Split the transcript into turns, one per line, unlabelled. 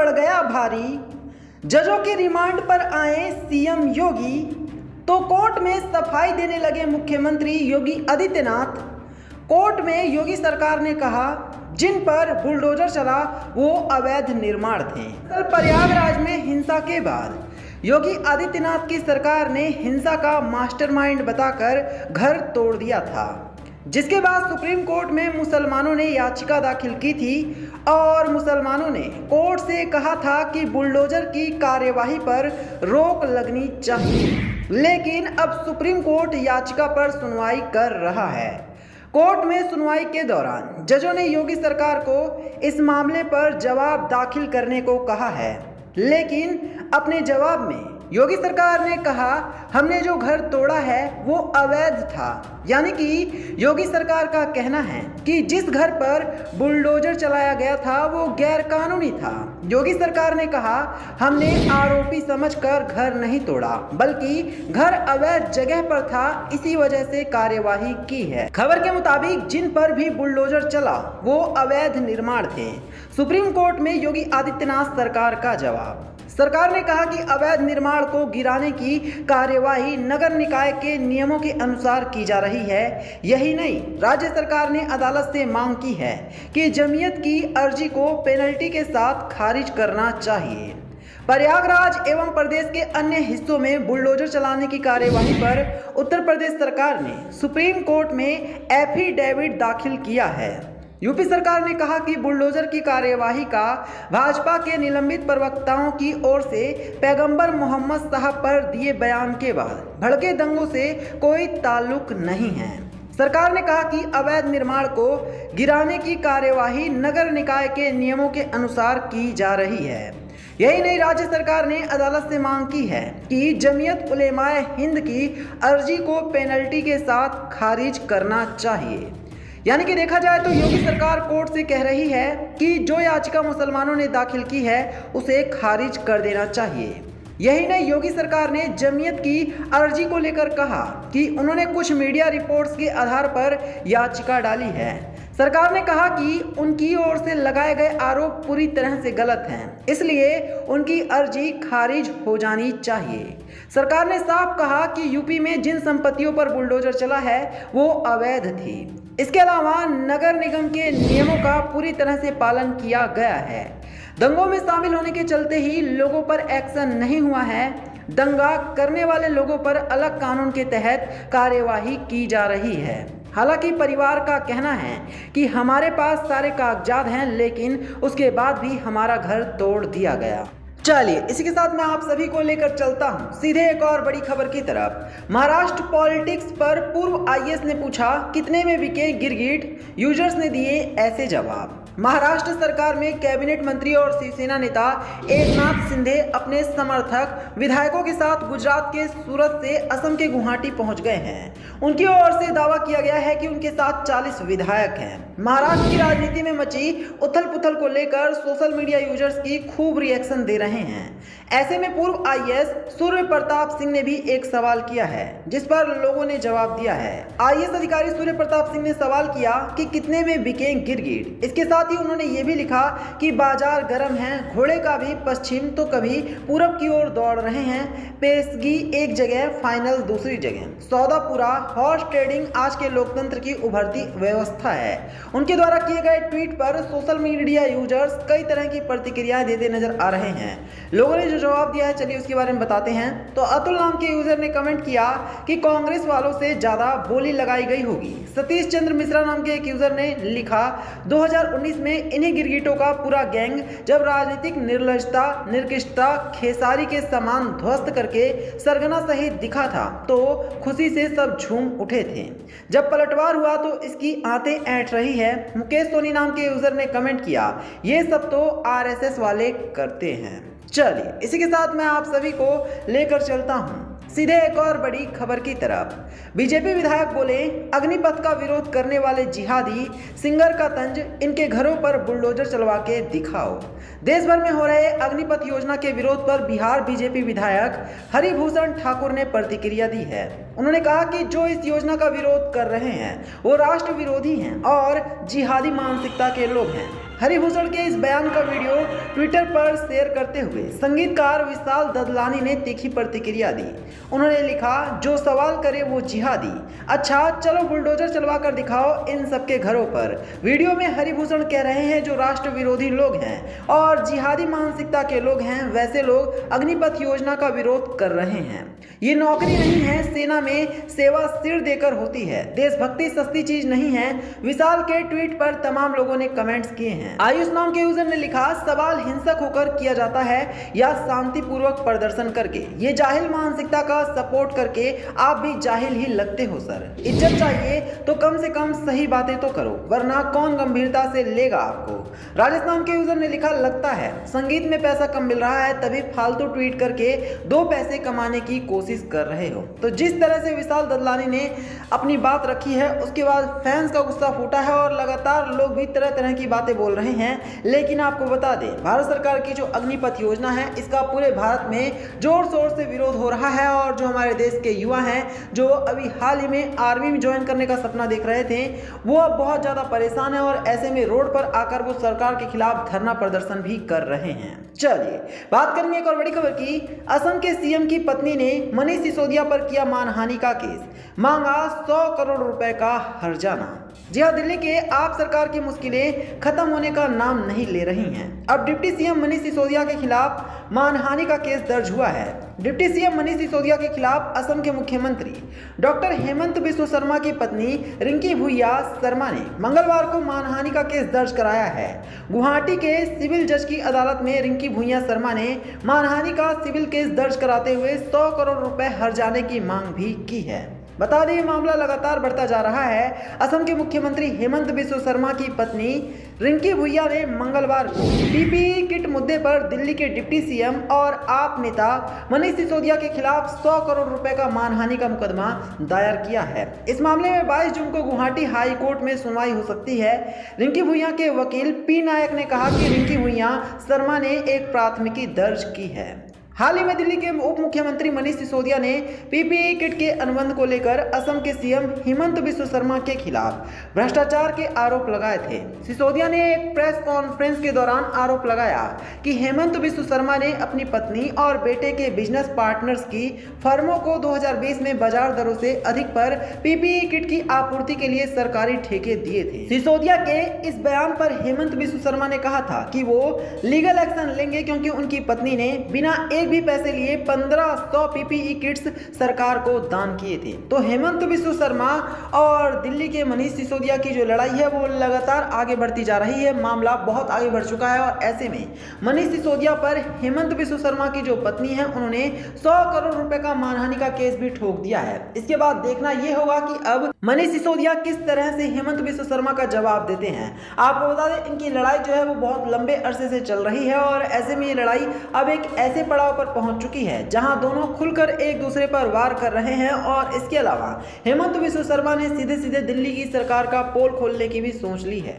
पड़ गया भारी। जजों के रिमांड पर आए सीएम योगी, तो कोर्ट में सफाई देने लगे मुख्यमंत्री योगी आदित्यनाथ। कोर्ट में योगी सरकार ने कहा जिन पर बुलडोजर चला वो अवैध निर्माण थे। कल प्रयागराज में हिंसा के बाद योगी आदित्यनाथ की सरकार ने हिंसा का मास्टरमाइंड बताकर घर तोड़ दिया था, जिसके बाद सुप्रीम कोर्ट में मुसलमानों ने याचिका दाखिल की थी और मुसलमानों ने कोर्ट से कहा था कि बुलडोजर की कार्यवाही पर रोक लगनी चाहिए। लेकिन अब सुप्रीम कोर्ट याचिका पर सुनवाई कर रहा है। कोर्ट में सुनवाई के दौरान जजों ने योगी सरकार को इस मामले पर जवाब दाखिल करने को कहा है, लेकिन अपने जवाब में योगी सरकार ने कहा हमने जो घर तोड़ा है वो अवैध था। यानी कि योगी सरकार का कहना है कि जिस घर पर बुलडोजर चलाया गया था वो गैर कानूनी था। योगी सरकार ने कहा हमने आरोपी समझकर घर नहीं तोड़ा, बल्कि घर अवैध जगह पर था, इसी वजह से कार्यवाही की है। खबर के मुताबिक जिन पर भी बुलडोजर चला वो अवैध निर्माण थे। सुप्रीम कोर्ट में योगी आदित्यनाथ सरकार का जवाब। सरकार ने कहा कि अवैध निर्माण को गिराने की कार्यवाही नगर निकाय के नियमों के अनुसार की जा रही है। यही नहीं, राज्य सरकार ने अदालत से मांग की है कि जमीयत की अर्जी को पेनल्टी के साथ खारिज करना चाहिए। प्रयागराज एवं प्रदेश के अन्य हिस्सों में बुलडोजर चलाने की कार्यवाही पर उत्तर प्रदेश सरकार ने सुप्रीम कोर्ट में एफिडेविट दाखिल किया है। यूपी सरकार ने कहा कि बुलडोजर की कार्यवाही का भाजपा के निलंबित प्रवक्ताओं की ओर से पैगंबर मोहम्मद साहब पर दिए बयान के बाद भड़के दंगों से कोई ताल्लुक नहीं है। सरकार ने कहा कि अवैध निर्माण को गिराने की कार्यवाही नगर निकाय के नियमों के अनुसार की जा रही है। यही नहीं, राज्य सरकार ने अदालत से मांग की है कि जमीयत उलेमाए हिंद की अर्जी को पेनल्टी के साथ खारिज करना चाहिए। यानी कि देखा जाए तो योगी सरकार कोर्ट से कह रही है कि जो याचिका मुसलमानों ने दाखिल की है उसे खारिज कर देना चाहिए। यही नहीं, योगी सरकार ने जमीयत की अर्जी को लेकर कहा कि उन्होंने कुछ मीडिया रिपोर्ट्स के आधार पर याचिका डाली है। सरकार ने कहा कि उनकी ओर से लगाए गए आरोप पूरी तरह से गलत हैं, इसलिए उनकी अर्जी खारिज हो जानी चाहिए। सरकार ने साफ कहा कि यूपी में जिन संपत्तियों पर बुलडोजर चला है वो अवैध थी। इसके अलावा नगर निगम के नियमों का पूरी तरह से पालन किया गया है। दंगों में शामिल होने के चलते ही लोगों पर एक्शन नहीं हुआ है। दंगा करने वाले लोगों पर अलग कानून के तहत कार्यवाही की जा रही है। हालांकि परिवार का कहना है कि हमारे पास सारे कागजात हैं, लेकिन उसके बाद भी हमारा घर तोड़ दिया गया। चलिए इसी के साथ मैं आप सभी को लेकर चलता हूं सीधे एक और बड़ी खबर की तरफ। महाराष्ट्र पॉलिटिक्स पर पूर्व आईएएस ने पूछा कितने में बिके गिरगिट, यूजर्स ने दिए ऐसे जवाब। महाराष्ट्र सरकार में कैबिनेट मंत्री और शिवसेना नेता एकनाथ शिंदे अपने समर्थक विधायकों के साथ गुजरात के सूरत से असम के गुवाहाटी पहुंच गए हैं। उनकी ओर से दावा किया गया है कि उनके साथ 40 विधायक हैं। महाराष्ट्र की राजनीति में मची उथल पुथल को लेकर सोशल मीडिया यूजर्स की खूब रिएक्शन दे रहे हैं। ऐसे में पूर्व आईएएस सूर्य प्रताप सिंह ने भी एक सवाल किया है, जिस पर लोगों ने जवाब दिया है। आईएएस अधिकारी सूर्य प्रताप सिंह ने सवाल किया कि कितने में बिके गिरगिट। इसके साथ ही उन्होंने ये भी लिखा कि बाजार गर्म है, घोड़े का भी पश्चिम तो कभी पूरब की ओर दौड़ रहे हैं। पेशगी एक जगह, फाइनल दूसरी जगह। सौदा पूरा, हॉर्स ट्रेडिंग आज के लोकतंत्र की उभरती व्यवस्था है। उनके द्वारा किए गए ट्वीट पर सोशल मीडिया यूजर्स कई तरह की प्रतिक्रियाएं देते नजर आ रहे हैं। लोगों ने जो जवाब दिया है चलिए उसके बारे में बताते हैं। तो अतुल नाम के यूजर ने कमेंट किया कि कांग्रेस वालों से ज्यादा बोली लगाई गई होगी। सतीश चंद्र मिश्रा नाम के एक यूजर ने लिखा 2019 में इन्हीं गिरगिटों का पूरा गैंग जब राजनीतिक निर्लजता निकृष्टता खेसारी के समान ध्वस्त करके सरगना सहित दिखा था तो खुशी से सब झूम उठे थे। जब पलटवार हुआ तो इसकी आंतें ऐंठ रही है। मुकेश सोनी नाम के यूजर ने कमेंट किया ये सब तो आरएसएस वाले करते हैं। चलिए इसी के साथ मैं आप सभी को लेकर चलता हूं सीधे एक और बड़ी खबर की तरफ। बीजेपी विधायक बोले अग्निपथ का विरोध करने वाले जिहादी सिंगर का तंज, इनके घरों पर बुलडोजर चलवा के दिखाओ। देश भर में हो रहे अग्निपथ योजना के विरोध पर बिहार बीजेपी विधायक हरिभूषण ठाकुर ने प्रतिक्रिया दी है। उन्होंने कहा कि जो इस योजना का विरोध कर रहे हैं वो राष्ट्र विरोधी हैं और जिहादी मानसिकता के लोग हैं। हरिभूषण के इस बयान का वीडियो ट्विटर पर शेयर करते हुए संगीतकार विशाल ददलानी ने तीखी प्रतिक्रिया दी। उन्होंने लिखा, जो सवाल करे वो जिहादी। अच्छा चलो बुलडोजर चलवा कर दिखाओ इन सबके घरों पर। वीडियो में हरिभूषण कह रहे हैं जो राष्ट्र विरोधी लोग हैं और जिहादी मानसिकता के लोग हैं वैसे लोग अग्निपथ योजना का विरोध कर रहे हैं। ये नौकरी नहीं है, सेना में सेवा सिर देकर होती है। देशभक्ति सस्ती चीज नहीं है। विशाल के ट्वीट पर तमाम लोगों ने कमेंट्स किए हैं। आयुष नाम के यूजर ने लिखा, सवाल हिंसक होकर किया जाता है या शांतिपूर्वक प्रदर्शन करके। ये जाहिल मानसिकता का सपोर्ट करके आप भी जाहिल ही लगते हो सर। इज्जत चाहिए तो कम से कम सही बातें तो करो, वरना कौन गंभीरता से लेगा आपको। राजेश नाम के यूजर ने लिखा, लगता है संगीत में पैसा कम मिल रहा है तभी फालतू ट्वीट करके 2 पैसे कमाने की कोशिश कर रहे हो। तो जिस तरह से विशाल ददलानी ने अपनी बात रखी है उसके बाद फैंस का गुस्सा फूटा है और लगातार लोग भी तरह तरह की बातें बोल रहे हैं। लेकिन आपको बता दें, भारत सरकार की जो अग्निपथ योजना है इसका पूरे भारत में जोर शोर से विरोध हो रहा है और जो हमारे देश के युवा हैं जो अभी हाल ही में आर्मी में ज्वाइन करने का सपना देख रहे थे वो अब बहुत ज्यादा परेशान है और ऐसे में रोड पर आकर वो सरकार के खिलाफ धरना प्रदर्शन भी कर रहे हैं। चलिए बात करेंगे एक और बड़ी खबर की। असम के सीएम की पत्नी ने मनीष सिसोदिया पर किया मानहानि का केस, मांगा 100 करोड़ रुपए का हर्जाना। जी हाँ, दिल्ली के आप सरकार की मुश्किलें खत्म होने का नाम नहीं ले रही हैं। अब डिप्टी सीएम मनीष सिसोदिया के खिलाफ मानहानि का केस दर्ज हुआ है। डिप्टी सीएम मनीष सिसोदिया के खिलाफ असम के मुख्यमंत्री डॉक्टर हेमंत बिस्व शर्मा की पत्नी रिंकी भूया शर्मा ने मंगलवार को मानहानि का केस दर्ज कराया है। गुवाहाटी के सिविल जज की अदालत में रिंकी भूया शर्मा ने मानहानि का सिविल केस दर्ज कराते हुए 100 करोड़ रुपए हर्जाने की मांग भी की है। बता दें, मामला लगातार बढ़ता जा रहा है। असम के मुख्यमंत्री हेमंत बिस्व शर्मा की पत्नी रिंकी भूया ने मंगलवार को पीपीई किट मुद्दे पर दिल्ली के डिप्टी सीएम और आप नेता मनीष सिसोदिया के खिलाफ 100 करोड़ रुपए का मानहानि का मुकदमा दायर किया है। इस मामले में 22 जून को गुवाहाटी हाई कोर्ट में सुनवाई हो सकती है। रिंकी भूया के वकील पी नायक ने कहा कि रिंकी भूया शर्मा ने एक प्राथमिकी दर्ज की है। हाल ही में दिल्ली के उप मुख्यमंत्री मनीष सिसोदिया ने पीपीई किट के अनुबंध को लेकर असम के सीएम हेमंत बिस्व शर्मा के खिलाफ भ्रष्टाचार के आरोप लगाए थे। सिसोदिया ने एक प्रेस कॉन्फ्रेंस के दौरान आरोप लगाया कि हेमंत बिस्व शर्मा ने अपनी पत्नी और बेटे के बिजनेस पार्टनर्स की फर्मों को 2020 में बाजार दरों से अधिक पर पीपीई किट की आपूर्ति के लिए सरकारी ठेके दिए थे। सिसोदिया के इस बयान पर हेमंत बिस्व शर्मा ने कहा था कि वो लीगल एक्शन लेंगे क्योंकि उनकी पत्नी ने बिना एक भी पैसे लिए 1500 पीपीई किट्स सरकार को दान किए थे। तो हेमंत बिस्व शर्मा और दिल्ली के मनीष सिसोदिया की जो लड़ाई है वो लगातार आगे बढ़ती जा रही है। मामला बहुत आगे बढ़ चुका है और ऐसे में मनीष सिसोदिया पर हेमंत बिस्व शर्मा की जो पत्नी है उन्होंने 100 करोड़ रुपए का मानहानि का केस भी ठोक दिया है। इसके बाद देखना यह होगा कि अब मनीष सिसोदिया किस तरह से हेमंत बिस्व शर्मा का जवाब देते हैं। आपको बता दें, इनकी लड़ाई जो है वो बहुत लंबे अरसे से चल रही है और ऐसे में ये लड़ाई अब एक ऐसे पड़ाव पर पहुंच चुकी है जहां दोनों खुलकर एक दूसरे पर वार कर रहे हैं। और इसके अलावा हेमंत बिस्व शर्मा ने सीधे सीधे दिल्ली की सरकार का पोल खोलने की भी सोच ली है।